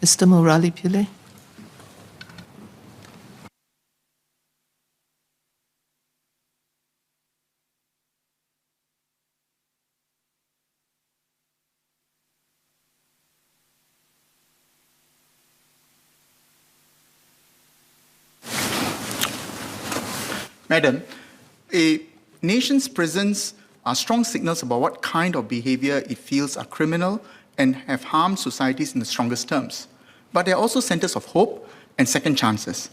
Mr. Murali Pillai. Madam, a nation's prisons are strong signals about what kind of behavior it feels are criminal and have harmed societies in the strongest terms. But they are also centers of hope and second chances.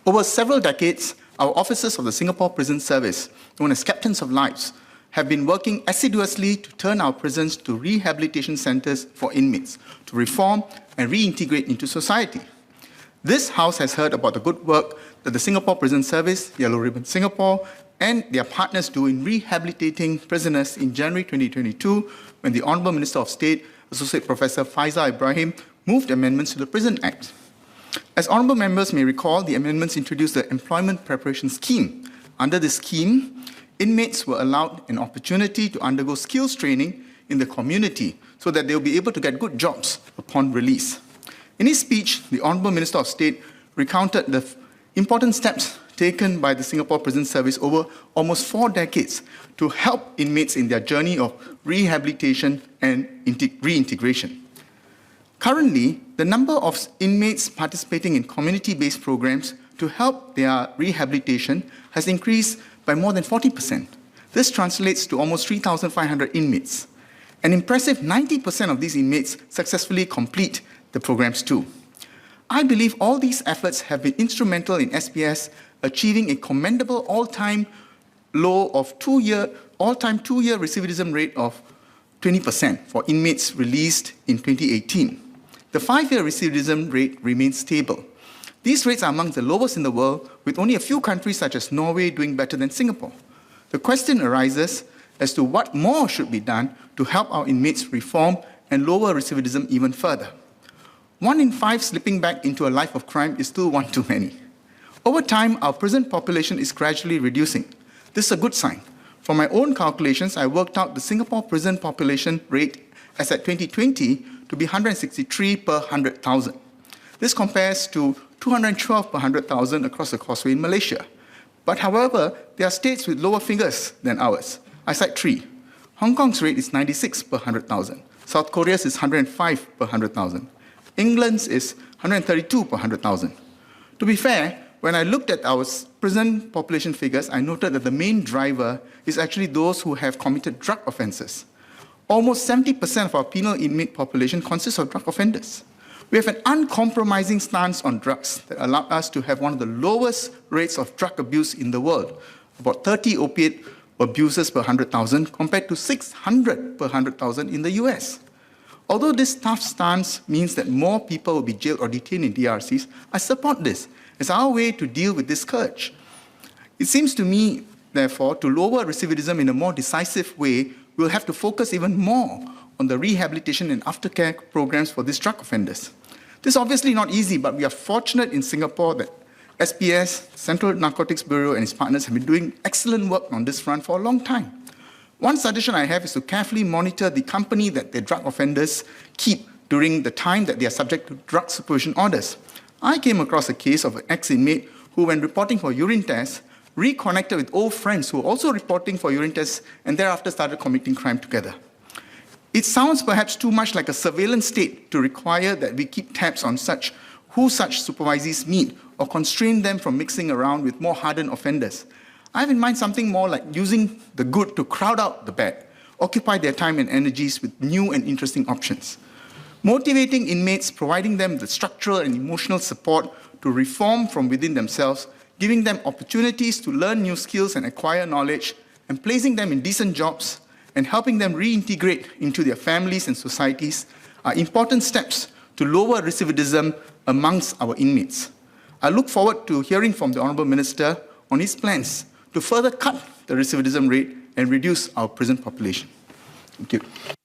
Over several decades, our officers of the Singapore Prison Service, known as Captains of Lives, have been working assiduously to turn our prisons to rehabilitation centers for inmates, to reform and reintegrate into society. This House has heard about the good work that the Singapore Prison Service, Yellow Ribbon Singapore, and their partners do in rehabilitating prisoners in January 2022, when the Honourable Minister of State, Associate Professor Faizal Ibrahim, moved amendments to the Prison Act. As honourable members may recall, the amendments introduced the Employment Preparation Scheme. Under this scheme, inmates were allowed an opportunity to undergo skills training in the community so that they will be able to get good jobs upon release. In his speech, the Honourable Minister of State recounted the important steps taken by the Singapore Prison Service over almost 4 decades to help inmates in their journey of rehabilitation and reintegration. Currently, the number of inmates participating in community-based programs to help their rehabilitation has increased by more than 40%. This translates to almost 3,500 inmates. An impressive 90% of these inmates successfully complete the programs too. I believe all these efforts have been instrumental in SPS achieving a commendable all-time low of all-time two-year recidivism rate of 20% for inmates released in 2018. The 5-year recidivism rate remains stable. These rates are among the lowest in the world, with only a few countries such as Norway doing better than Singapore. The question arises as to what more should be done to help our inmates reform and lower recidivism even further. 1 in 5 slipping back into a life of crime is still one too many. Over time, our prison population is gradually reducing. This is a good sign. From my own calculations, I worked out the Singapore prison population rate as at 2020 to be 163 per 100,000. This compares to 212 per 100,000 across the causeway in Malaysia. But however, there are states with lower figures than ours. I cite 3. Hong Kong's rate is 96 per 100,000. South Korea's is 105 per 100,000. England's is 132 per 100,000. To be fair, when I looked at our prison population figures, I noted that the main driver is actually those who have committed drug offences. Almost 70% of our penal inmate population consists of drug offenders. We have an uncompromising stance on drugs that allowed us to have one of the lowest rates of drug abuse in the world, about 30 opiate abusers per 100,000 compared to 600 per 100,000 in the US. Although this tough stance means that more people will be jailed or detained in DRCs, I support this as our way to deal with this scourge. It seems to me, therefore, to lower recidivism in a more decisive way, we'll have to focus even more on the rehabilitation and aftercare programs for these drug offenders. This is obviously not easy, but we are fortunate in Singapore that SPS, Central Narcotics Bureau, and its partners have been doing excellent work on this front for a long time. One suggestion I have is to carefully monitor the company that the drug offenders keep during the time that they are subject to drug supervision orders. I came across a case of an ex-inmate who, when reporting for urine tests, reconnected with old friends who were also reporting for urine tests and thereafter started committing crime together. It sounds perhaps too much like a surveillance state to require that we keep tabs on who such supervisees meet or constrain them from mixing around with more hardened offenders. I have in mind something more like using the good to crowd out the bad, occupy their time and energies with new and interesting options. Motivating inmates, providing them the structural and emotional support to reform from within themselves, giving them opportunities to learn new skills and acquire knowledge, and placing them in decent jobs, and helping them reintegrate into their families and societies are important steps to lower recidivism amongst our inmates. I look forward to hearing from the Honourable Minister on his plans to further cut the recidivism rate and reduce our prison population. Thank you.